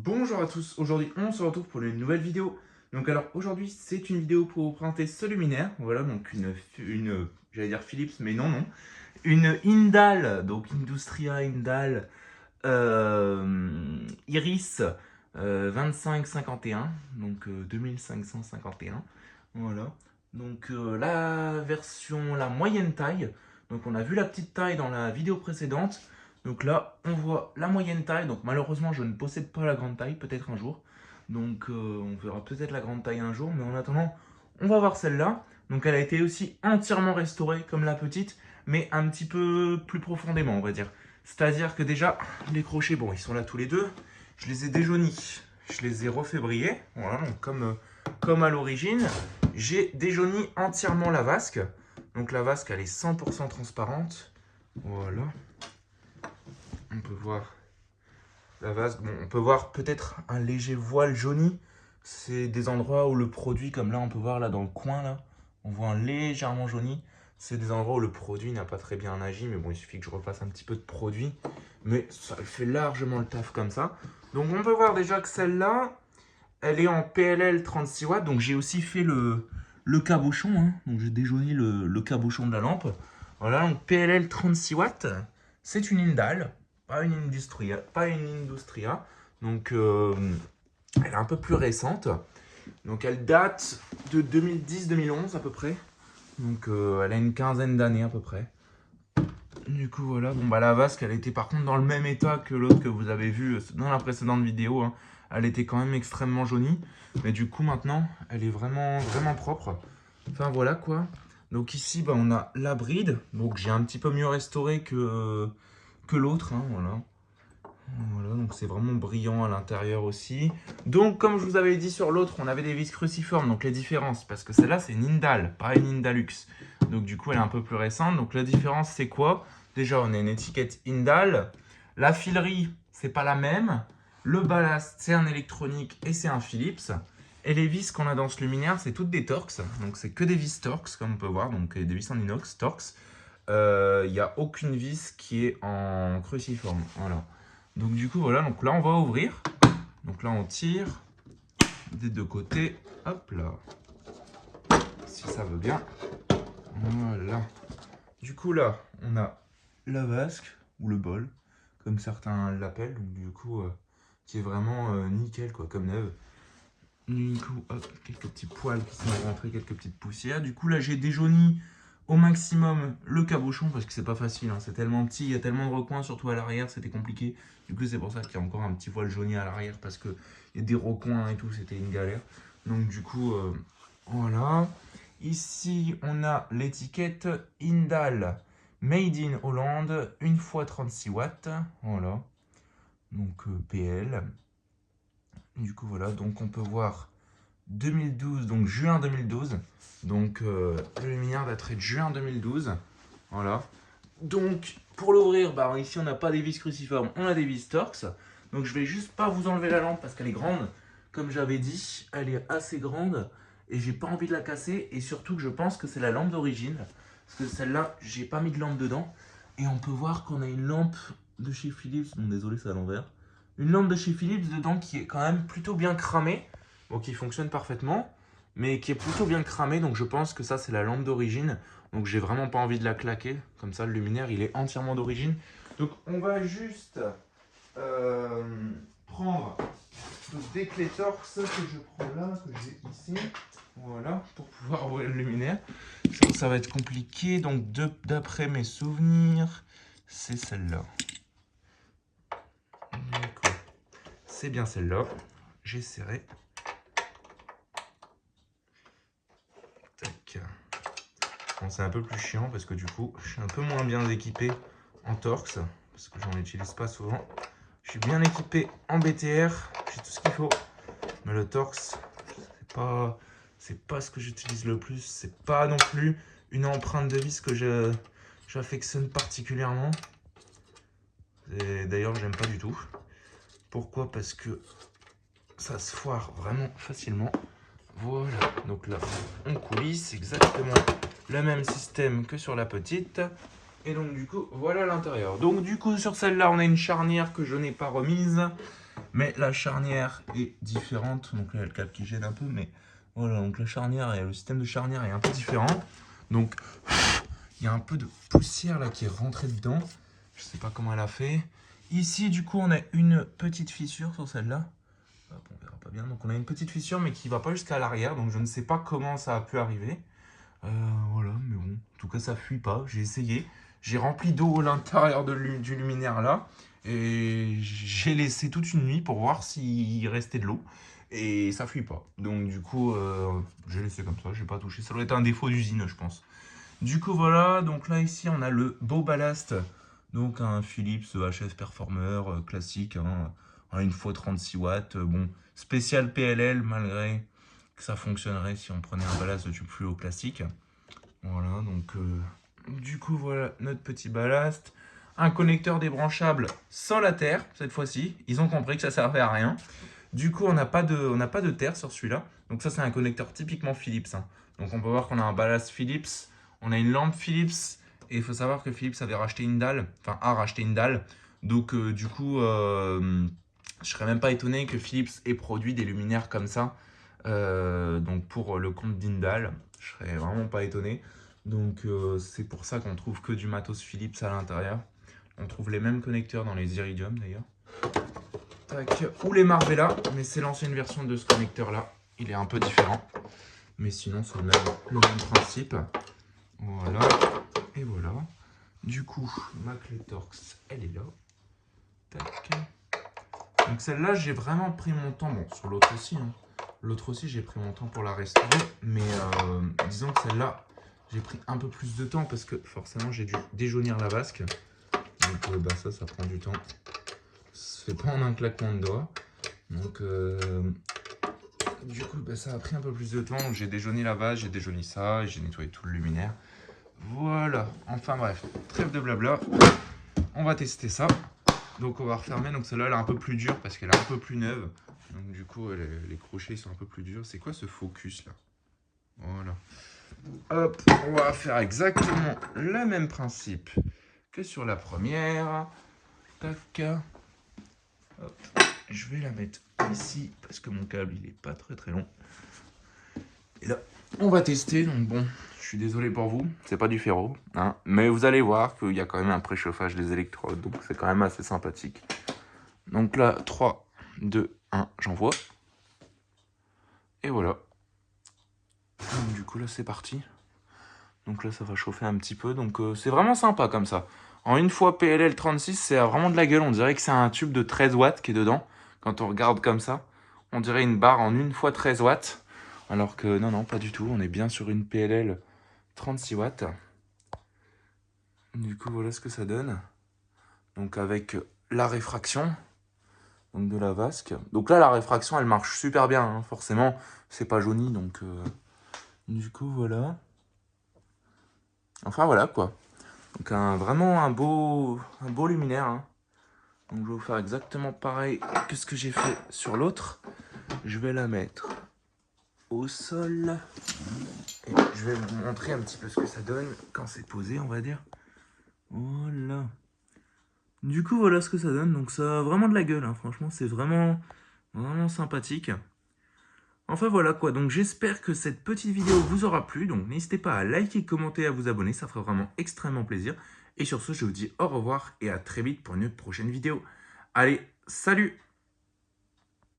Bonjour à tous, aujourd'hui on se retrouve pour une nouvelle vidéo. Donc alors aujourd'hui c'est une vidéo pour vous présenter ce luminaire. Voilà donc j'allais dire Philips mais non. Une Indal, donc Industria Indal Iris 2551, donc 2551. Voilà. Donc la version, la moyenne taille. Donc on a vu la petite taille dans la vidéo précédente. Donc là, on voit la moyenne taille. Donc malheureusement, je ne possède pas la grande taille, peut-être un jour. Donc on verra peut-être la grande taille un jour. Mais en attendant, on va voir celle-là. Donc elle a été aussi entièrement restaurée comme la petite, mais un petit peu plus profondément, on va dire. C'est-à-dire que déjà, les crochets, bon, ils sont là tous les deux. Je les ai déjaunis, je les ai refait briller. Voilà, donc comme à l'origine. J'ai déjauni entièrement la vasque. Donc la vasque, elle est 100% transparente. Voilà. On peut voir la vasque. Bon, on peut voir peut-être un léger voile jauni. C'est des endroits où le produit, comme là, on peut voir là dans le coin, là, on voit un légèrement jauni. C'est des endroits où le produit n'a pas très bien agi, mais bon, il suffit que je refasse un petit peu de produit. Mais ça fait largement le taf comme ça. Donc on peut voir déjà que celle-là, elle est en PLL 36 watts. Donc j'ai aussi fait le cabochon. Hein. Donc j'ai déjauni le cabochon de la lampe. Voilà, donc PLL 36 watts. C'est une Indal, pas une Industria. Pas une Industria. Donc elle est un peu plus récente. Donc elle date de 2010-2011 à peu près. Donc elle a une quinzaine d'années à peu près. Du coup voilà, bon bah la vasque elle était par contre dans le même état que l'autre que vous avez vu dans la précédente vidéo. Hein. Elle était quand même extrêmement jaunie. Mais du coup maintenant elle est vraiment propre. Enfin voilà quoi. Donc ici bah, on a la bride. Donc j'ai un petit peu mieux restauré que l'autre. Hein, voilà. Voilà, donc c'est vraiment brillant à l'intérieur aussi. Donc comme je vous avais dit sur l'autre, on avait des vis cruciformes. Donc les différences, parce que celle-là c'est une Indal, pas une Indalux. Donc du coup elle est un peu plus récente. Donc la différence c'est quoi? Déjà on a une étiquette Indal. La filerie c'est pas la même. Le ballast c'est un électronique et c'est un Philips. Et les vis qu'on a dans ce luminaire c'est toutes des Torx. Donc c'est que des vis Torx comme on peut voir. Donc des vis en inox Torx. Il n'y a aucune vis qui est en cruciforme. Voilà. Donc du coup voilà, donc là on va ouvrir. Donc là on tire des deux côtés. Hop là. Si ça veut bien. Voilà. Du coup là, on a la vasque ou le bol, comme certains l'appellent. Donc du coup, qui est vraiment nickel quoi, comme neuve. Du coup, hop, quelques petits poils qui sont rentrés, quelques petites poussières. Du coup là j'ai déjauni au maximum le cabochon parce que c'est pas facile, hein. C'est tellement petit, il y a tellement de recoins, surtout à l'arrière, c'était compliqué. Du coup c'est pour ça qu'il y a encore un petit voile jauni à l'arrière parce qu'il y a des recoins et tout, c'était une galère. Donc du coup, voilà. Ici on a l'étiquette Indal Made in Hollande, 1 x 36 watts. Voilà. Donc PL. Du coup voilà, donc on peut voir 2012, donc juin 2012. Donc le luminaire daterait de juin 2012. Voilà. Donc pour l'ouvrir, bah, ici on n'a pas des vis cruciformes, on a des vis Torx. Donc je vais juste pas vous enlever la lampe parce qu'elle est grande. Comme j'avais dit, elle est assez grande et j'ai pas envie de la casser. Et surtout que je pense que c'est la lampe d'origine. Parce que celle-là, j'ai pas mis de lampe dedans. Et on peut voir qu'on a une lampe de chez Philips. Bon, désolé, c'est à l'envers. Une lampe de chez Philips dedans qui est quand même plutôt bien cramée. Bon, qui fonctionne parfaitement. Mais qui est plutôt bien cramée. Donc je pense que ça, c'est la lampe d'origine. Donc j'ai vraiment pas envie de la claquer. Comme ça, le luminaire, il est entièrement d'origine. Donc on va juste prendre des clés Torx que je prends là, que j'ai ici. Voilà, pour pouvoir ouvrir le luminaire. Ça va être compliqué. Donc d'après mes souvenirs, c'est celle-là. C'est bien celle-là. J'ai serré. Tac. Bon, c'est un peu plus chiant parce que du coup, je suis un peu moins bien équipé en Torx parce que j'en utilise pas souvent. Je suis bien équipé en BTR, j'ai tout ce qu'il faut. Mais le Torx, c'est pas ce que j'utilise le plus. C'est pas non plus une empreinte de vis que j'affectionne particulièrement. D'ailleurs, j'aime pas du tout. Pourquoi? Parce que ça se foire vraiment facilement. Voilà, donc là, on coulisse exactement le même système que sur la petite. Et donc du coup, voilà l'intérieur. Donc du coup, sur celle-là, on a une charnière que je n'ai pas remise. Mais la charnière est différente. Donc là, il y a le câble qui gêne un peu. Mais voilà, donc la charnière et le système de charnière est un peu différent. Donc, il y a un peu de poussière là qui est rentrée dedans. Je sais pas comment elle a fait. Ici, du coup, on a une petite fissure sur celle-là. On verra pas bien. Donc, on a une petite fissure, mais qui va pas jusqu'à l'arrière. Donc, je ne sais pas comment ça a pu arriver. Voilà, mais bon. En tout cas, ça fuit pas. J'ai essayé. J'ai rempli d'eau à l'intérieur du luminaire là. Et j'ai laissé toute une nuit pour voir s'il restait de l'eau. Et ça fuit pas. Donc, du coup, j'ai laissé comme ça. J'ai pas touché. Ça doit être un défaut d'usine, je pense. Du coup, voilà. Donc là, ici, on a le beau ballast. Donc, un Philips HS Performer classique. Hein, à 1x36 watts. Bon, spécial PLL, malgré que ça fonctionnerait si on prenait un ballast de tube fluo classique. Voilà, donc du coup voilà notre petit ballast. Un connecteur débranchable sans la terre cette fois-ci. Ils ont compris que ça servait à rien. Du coup on n'a pas de terre sur celui-là. Donc ça c'est un connecteur typiquement Philips. Hein. Donc on peut voir qu'on a un ballast Philips, on a une lampe Philips. Et il faut savoir que Philips avait racheté une dalle, enfin a racheté une dalle. Donc du coup je serais même pas étonné que Philips ait produit des luminaires comme ça. Donc pour le compte d'Indal, je serais vraiment pas étonné. Donc c'est pour ça qu'on trouve que du matos Philips à l'intérieur. On trouve les mêmes connecteurs dans les Iridium d'ailleurs. Tac. Ou les Marvella, mais c'est l'ancienne version de ce connecteur là. Il est un peu différent. Mais sinon c'est le même principe. Voilà. Et voilà. Du coup, ma clé Torx, elle est là. Tac. Donc celle-là, j'ai vraiment pris mon temps. Bon, sur l'autre aussi. Hein. L'autre aussi, j'ai pris mon temps pour la restaurer. Mais disons que celle-là, j'ai pris un peu plus de temps parce que forcément, j'ai dû déjaunir la vasque. Donc bah, ça prend du temps. Ça se fait pas en un claquement de doigts. Donc du coup, bah, ça a pris un peu plus de temps. J'ai déjauni la vasque, j'ai déjauni ça, et j'ai nettoyé tout le luminaire. Voilà. Enfin bref, trêve de blabla. On va tester ça. Donc on va refermer. Donc celle-là, elle est un peu plus dure parce qu'elle est un peu plus neuve. Donc du coup, les crochets sont un peu plus durs. C'est quoi ce focus là? Voilà. Hop, on va faire exactement le même principe que sur la première. Tac. Hop. Je vais la mettre ici parce que mon câble il est pas très long. Et là, on va tester. Donc bon, je suis désolé pour vous, c'est pas du ferro, hein, mais vous allez voir qu'il y a quand même un préchauffage des électrodes, donc c'est quand même assez sympathique. Donc là, 3, 2, 1, j'envoie. Et voilà. Donc, du coup là c'est parti. Donc là ça va chauffer un petit peu, donc c'est vraiment sympa comme ça. En une fois PLL 36, c'est vraiment de la gueule, on dirait que c'est un tube de 13 watts qui est dedans. Quand on regarde comme ça, on dirait une barre en une fois 13 watts. Alors que non, pas du tout, on est bien sur une PLL 36 watts. Du coup voilà ce que ça donne. Donc avec la réfraction donc de la vasque. Donc là la réfraction elle marche super bien, hein. Forcément c'est pas jauni, donc du coup voilà. Enfin voilà quoi. Donc vraiment un beau luminaire. Hein. Donc je vais vous faire exactement pareil que ce que j'ai fait sur l'autre. Je vais la mettre au sol. Et je vais vous montrer un petit peu ce que ça donne quand c'est posé, on va dire. Voilà. Du coup voilà ce que ça donne. Donc ça a vraiment de la gueule. Hein. Franchement c'est vraiment sympathique. Enfin voilà quoi, donc j'espère que cette petite vidéo vous aura plu, donc n'hésitez pas à liker, commenter, à vous abonner, ça fera vraiment extrêmement plaisir. Et sur ce, je vous dis au revoir et à très vite pour une prochaine vidéo. Allez, salut!